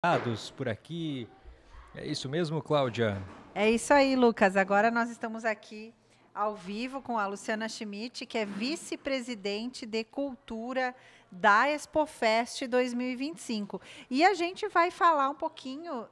Dados por aqui. É isso mesmo, Cláudia? É isso aí, Lucas. Agora nós estamos aqui ao vivo com a Luciana Schmidt, que é vice-presidente de Cultura da Expofest 2025. E a gente vai falar um pouquinho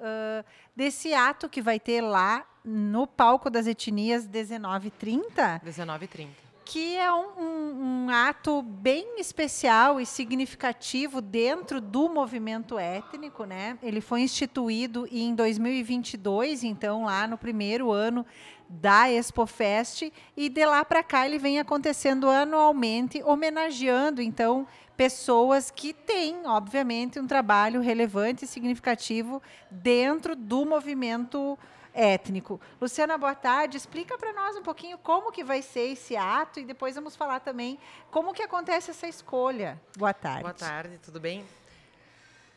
desse ato que vai ter lá no Palco das Etnias 19h30. 19h30. Que é um ato bem especial e significativo dentro do movimento étnico, né? Ele foi instituído em 2022, então lá no primeiro ano da Expofest, e de lá para cá ele vem acontecendo anualmente, homenageando então pessoas que têm, obviamente, um trabalho relevante e significativo dentro do movimento étnico. Luciana, boa tarde. Explica para nós um pouquinho como que vai ser esse ato e depois vamos falar também como que acontece essa escolha. Boa tarde. Boa tarde, tudo bem?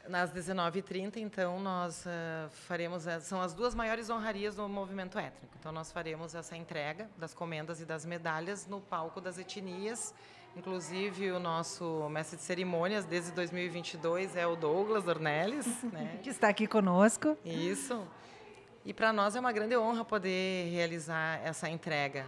Nas 19h30, então, nós faremos... São as duas maiores honrarias do movimento étnico. Então, nós faremos essa entrega das comendas e das medalhas no Palco das Etnias. Inclusive, o nosso mestre de cerimônias, desde 2022, é o Douglas Dornelles, né? Que está aqui conosco. Isso. E para nós é uma grande honra poder realizar essa entrega.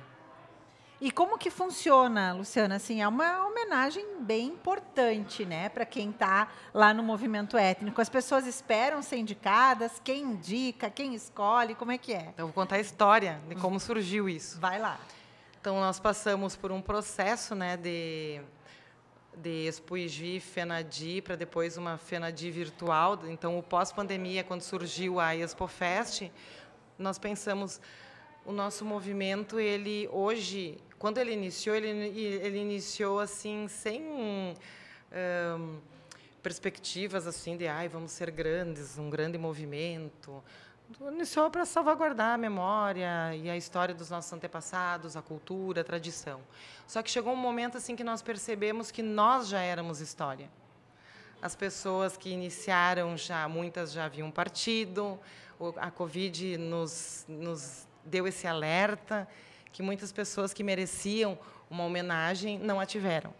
E como que funciona, Luciana? Assim, é uma homenagem bem importante, né, para quem está lá no movimento étnico. As pessoas esperam ser indicadas, quem indica, quem escolhe, como é que é? Então, vou contar a história de como surgiu isso. Vai lá. Então, nós passamos por um processo, né, de Expoigi, FENADI, para depois uma FENADI virtual. Então, o pós-pandemia, quando surgiu a Expofest, nós pensamos, o nosso movimento, ele hoje, quando ele iniciou, ele iniciou assim, sem perspectivas assim de, vamos ser grandes, um grande movimento. Iniciou para salvaguardar a memória e a história dos nossos antepassados, a cultura, a tradição. Só que chegou um momento assim que nós percebemos que nós já éramos história. As pessoas que iniciaram muitas já haviam partido, a Covid nos deu esse alerta que muitas pessoas que mereciam uma homenagem não a tiveram.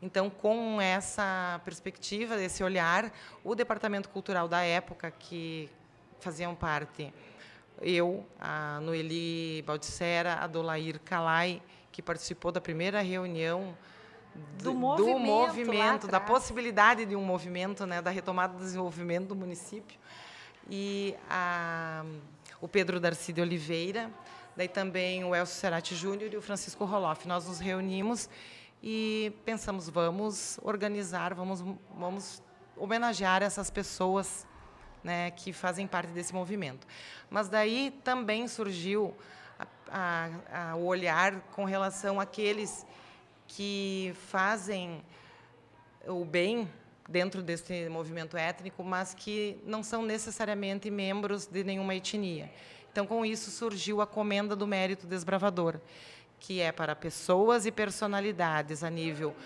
Então, com essa perspectiva, esse olhar, o Departamento Cultural da época, que faziam parte a Noeli Baldissera, a Dolair Calai, que participou da primeira reunião do movimento da possibilidade de um movimento, né, da retomada do desenvolvimento do município, e o Pedro Darcy de Oliveira, daí também o Elcio Cerati Júnior e o Francisco Roloff. Nós nos reunimos e pensamos, vamos organizar, vamos homenagear essas pessoas, né, que fazem parte desse movimento. Mas daí também surgiu o olhar com relação àqueles que fazem o bem dentro desse movimento étnico, mas que não são necessariamente membros de nenhuma etnia. Então, com isso, surgiu a Comenda do Mérito Desbravador, que é para pessoas e personalidades a nível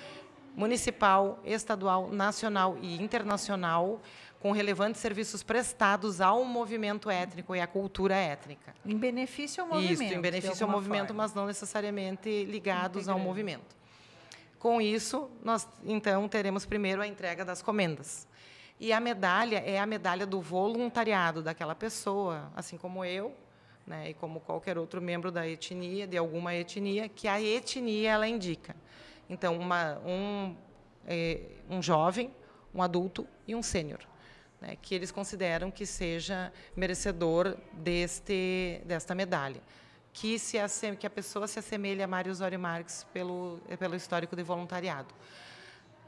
municipal, estadual, nacional e internacional, com relevantes serviços prestados ao movimento étnico e à cultura étnica. Em benefício ao movimento. Isso, em benefício ao movimento, forma. Mas não necessariamente ligados ao movimento. Com isso, nós, então, teremos primeiro a entrega das comendas. E a medalha é a medalha do voluntariado daquela pessoa, assim como eu, né, e como qualquer outro membro da etnia, de alguma etnia, que a etnia ela indica. Então, um jovem, um adulto e um sênior, né, que eles consideram que seja merecedor desta medalha, que a pessoa se assemelhe a Mário Osório Marques pelo histórico de voluntariado.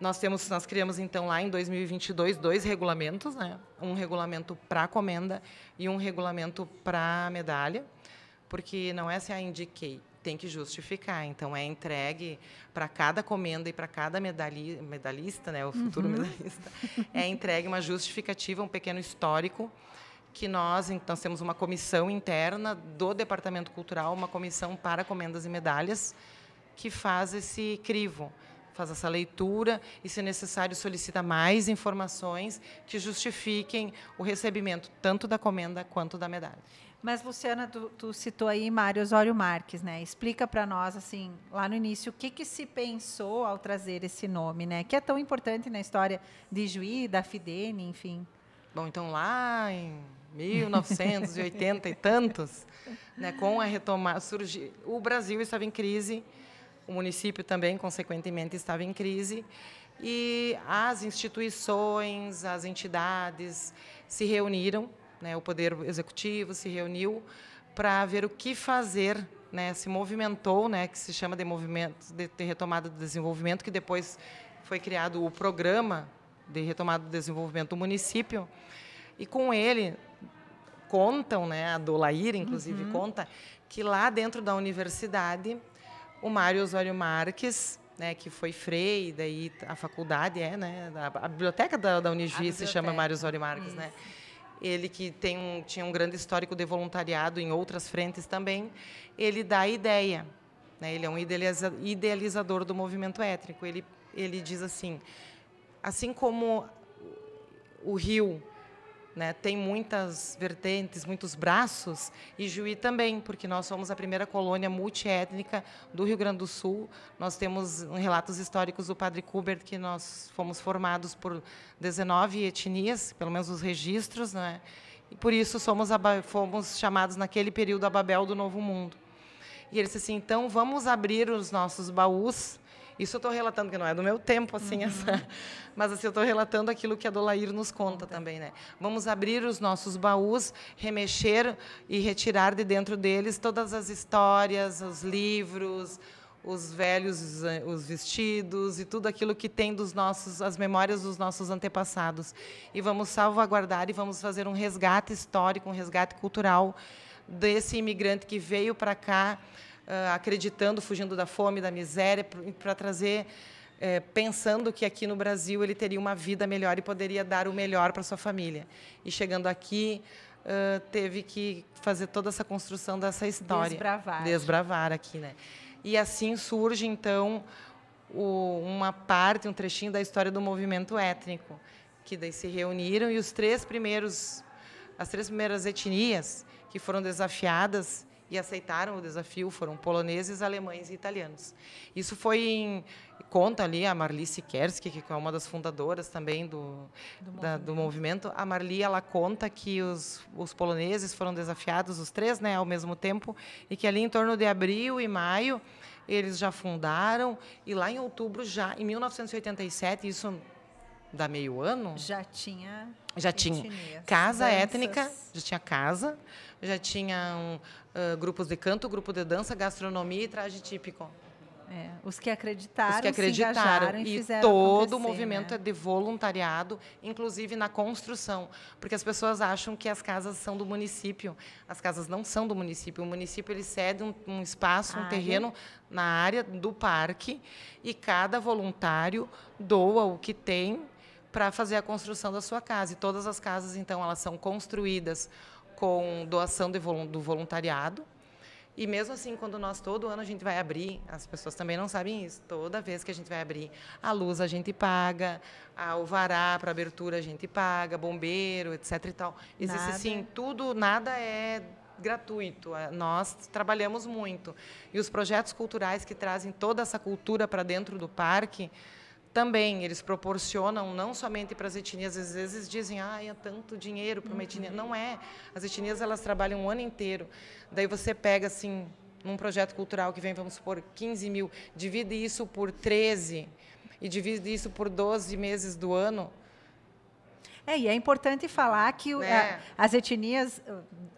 Nós criamos, então, lá em 2022, 2 regulamentos, né, um regulamento para a comenda e um regulamento para a medalha, porque não é se indiquei, tem que justificar. Então, é entregue para cada comenda e para cada medalhista, né, o futuro medalhista, é entregue uma justificativa, um pequeno histórico, que nós temos uma comissão interna do Departamento Cultural, uma comissão para comendas e medalhas, que faz esse crivo, faz essa leitura e, se necessário, solicita mais informações que justifiquem o recebimento tanto da comenda quanto da medalha. Mas, Luciana, tu citou aí Mário Osório Marques, né? Explica para nós, assim, lá no início, o que se pensou ao trazer esse nome, né? Que é tão importante na história de Juí, da Fidene, enfim. Bom, então lá em 1980 e tantos, né, com a retomada, o Brasil estava em crise, o município também, consequentemente, estava em crise, e as instituições, as entidades se reuniram, né, o Poder Executivo se reuniu para ver o que fazer, né, se movimentou, né, que se chama de movimento de retomada do desenvolvimento, que depois foi criado o programa de retomada do desenvolvimento do município, e com ele contam, né, a Dolair, inclusive, conta que lá dentro da universidade, o Mário Osório Marques, né, que foi Frei, daí a faculdade né, a biblioteca da Unijuí se chama Mário Osório Marques, né? Ele que tinha um grande histórico de voluntariado em outras frentes também, ele dá a ideia, né? Ele é um idealizador do movimento étnico. Ele diz assim como o rio, né, tem muitas vertentes, muitos braços, e Juí também, porque nós somos a primeira colônia multiétnica do Rio Grande do Sul. Nós temos relatos históricos do Padre Kubert, que nós fomos formados por 19 etnias, pelo menos os registros, né? E por isso fomos chamados naquele período a Babel do Novo Mundo. E ele disse assim, então vamos abrir os nossos baús. Isso eu estou relatando, que não é do meu tempo, assim, mas assim, eu estou relatando aquilo que a Dolair nos conta também, né? Vamos abrir os nossos baús, remexer e retirar de dentro deles todas as histórias, os livros, os velhos, os vestidos e tudo aquilo que tem as memórias dos nossos antepassados. E vamos salvaguardar e vamos fazer um resgate histórico, um resgate cultural desse imigrante que veio para cá, acreditando, fugindo da fome, da miséria, para trazer, pensando que aqui no Brasil ele teria uma vida melhor e poderia dar o melhor para sua família. E chegando aqui, teve que fazer toda essa construção dessa história. Desbravar aqui, né? E assim surge, então, uma parte, um trechinho da história do movimento étnico, que daí se reuniram e as três primeiras etnias que foram desafiadas e aceitaram o desafio foram poloneses, alemães e italianos. Isso foi conta ali a Marli Sikerski, que é uma das fundadoras também do movimento. A Marli, ela conta que os poloneses foram desafiados, os três, né, ao mesmo tempo, e que ali em torno de abril e maio eles já fundaram, e lá em outubro, já em 1987, isso dá meio ano? Já tinha casa étnica, já tinha casa, já tinha grupos de canto, grupo de dança, gastronomia e traje típico. Os que acreditaram, se engajaram e fizeram todo o movimento, né, é de voluntariado, inclusive na construção, porque as pessoas acham que as casas são do município. As casas não são do município. O município ele cede um espaço, um terreno na área do parque, e cada voluntário doa o que tem para fazer a construção da sua casa. E todas as casas, então, elas são construídas com doação do voluntariado. E mesmo assim, quando todo ano a gente vai abrir, as pessoas também não sabem isso, toda vez que a gente vai abrir, a luz a gente paga, a alvará para abertura a gente paga, bombeiro, etc. e tal. Existe assim, nada é gratuito. Nós trabalhamos muito. E os projetos culturais que trazem toda essa cultura para dentro do parque, também eles proporcionam não somente para as etnias, às vezes dizem, é tanto dinheiro para uma etnia. Não é. As etnias, elas trabalham um ano inteiro. Daí você pega, assim, num projeto cultural que vem, vamos supor, 15 mil, divide isso por 13 e divide isso por 12 meses do ano. E é importante falar que as etnias,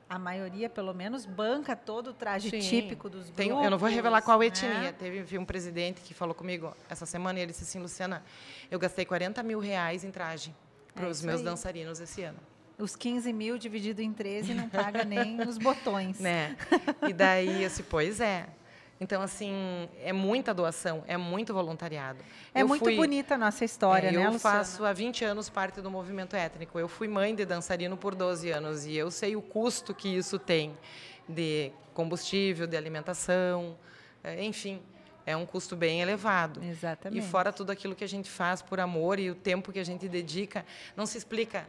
a maioria, pelo menos, banca todo o traje típico dos grupos. Eu não vou revelar qual etnia. Teve um presidente que falou comigo essa semana e ele disse assim, Luciana, eu gastei 40 mil reais em traje para os meus dançarinos esse ano. Os 15 mil dividido em 13 não paga nem os botões. Né? E daí, eu disse, pois é. Então, assim, é muita doação, é muito voluntariado. Muito bonita a nossa história, né, Luciana? Eu faço há 20 anos parte do movimento étnico. Eu fui mãe de dançarino por 12 anos e eu sei o custo que isso tem de combustível, de alimentação, enfim, é um custo bem elevado. Exatamente. E fora tudo aquilo que a gente faz por amor e o tempo que a gente dedica, não se explica.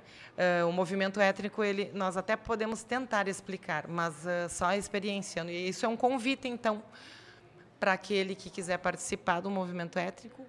O movimento étnico, nós até podemos tentar explicar, mas só a experiência. E isso é um convite, então, para aquele que quiser participar do movimento étnico,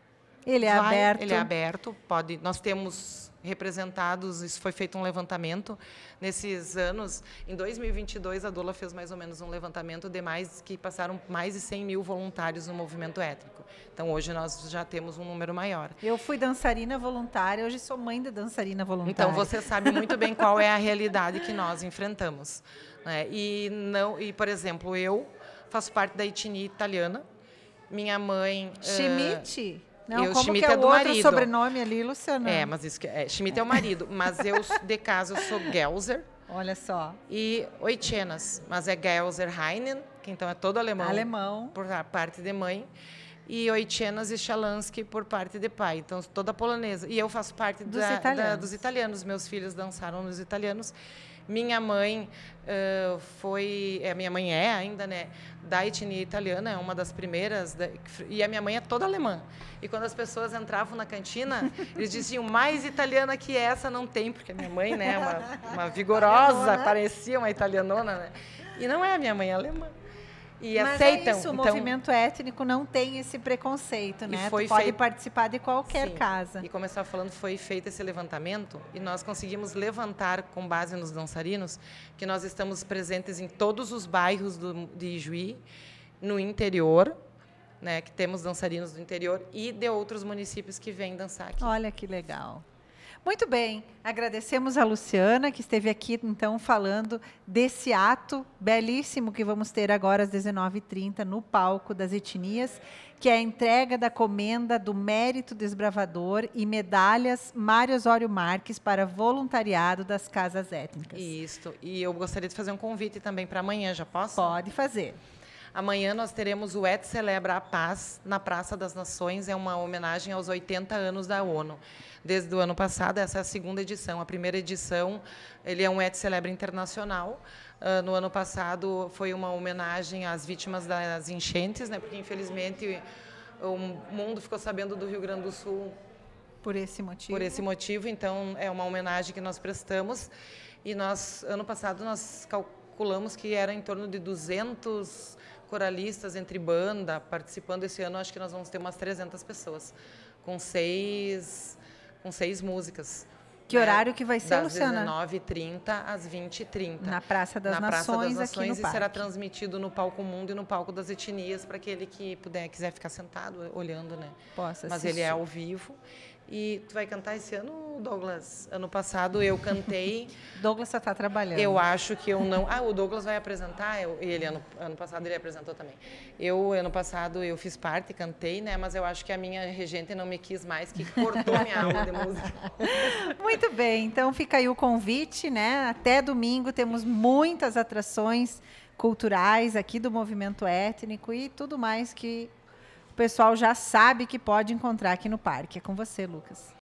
Ele é aberto? Ele é aberto. Pode, nós temos representados, isso foi feito um levantamento nesses anos. Em 2022, a Doula fez mais ou menos um levantamento de que passaram mais de 100 mil voluntários no movimento étnico. Então, hoje nós já temos um número maior. Eu fui dançarina voluntária, hoje sou mãe da dançarina voluntária. Então, você sabe muito bem qual é a realidade que nós enfrentamos, né? E, por exemplo, eu faço parte da etnia italiana. Minha mãe... Schmidt? Não, como Schmidt que é do o outro marido. sobrenome ali, Luciana? Mas isso Schmidt é o marido, mas eu, de casa, eu sou Gelser. Olha só. E Oichenas, mas é Gelser Heinen, que então é todo alemão. Alemão. Por parte de mãe. E Oichenas e Chalansky por parte de pai. Então, toda polonesa. E eu faço parte dos italianos. Meus filhos dançaram nos italianos. Minha mãe minha mãe é ainda, né, da etnia italiana, é uma das primeiras, e a minha mãe é toda alemã. E quando as pessoas entravam na cantina, eles diziam, mais italiana que essa não tem, porque a minha mãe, né, uma vigorosa, parecia uma italianona, né? E não é, a minha mãe é alemã. E mas aceitam. É isso, o movimento étnico não tem esse preconceito, né? Tu pode participar de qualquer casa. E como eu estava falando, foi feito esse levantamento e nós conseguimos levantar, com base nos dançarinos, que nós estamos presentes em todos os bairros de Ijuí, no interior, né? Que temos dançarinos do interior e de outros municípios que vêm dançar aqui. Olha que legal. Muito bem, agradecemos a Luciana, que esteve aqui, então, falando desse ato belíssimo que vamos ter agora às 19h30 no palco das etnias, que é a entrega da comenda do Mérito Desbravador e medalhas Mário Osório Marques para voluntariado das casas étnicas. Isso, e eu gostaria de fazer um convite também para amanhã, já posso? Pode fazer. Amanhã nós teremos o Et Celebra a Paz na Praça das Nações, é uma homenagem aos 80 anos da ONU. Desde o ano passado, essa é a segunda edição. A primeira edição, ele é um Et Celebra internacional. No ano passado, foi uma homenagem às vítimas das enchentes, né? Porque, infelizmente, o mundo ficou sabendo do Rio Grande do Sul por esse motivo. Por esse motivo, então, é uma homenagem que nós prestamos. E ano passado, nós calculamos que era em torno de 200 coralistas entre banda participando. Esse ano, acho que nós vamos ter umas 300 pessoas, com seis músicas. Que horário que vai ser, das Luciana? Das 19h30 às 20h30. Na Praça das Nações, aqui no e parque. será transmitido no Palco Mundo e no Palco das Etnias, para aquele que quiser ficar sentado, olhando, né? Possa Mas assistir. ele é ao vivo. E tu vai cantar esse ano, Douglas? Ano passado eu cantei. Douglas só está trabalhando. Eu acho que eu não... o Douglas vai apresentar. Ano passado ele apresentou também. Ano passado eu fiz parte, cantei, né? Mas eu acho que a minha regente não me quis mais, que cortou minha aula de música. Muito bem, então fica aí o convite, né? Até domingo temos muitas atrações culturais aqui do movimento étnico e tudo mais que o pessoal já sabe que pode encontrar aqui no parque. É com você, Lucas.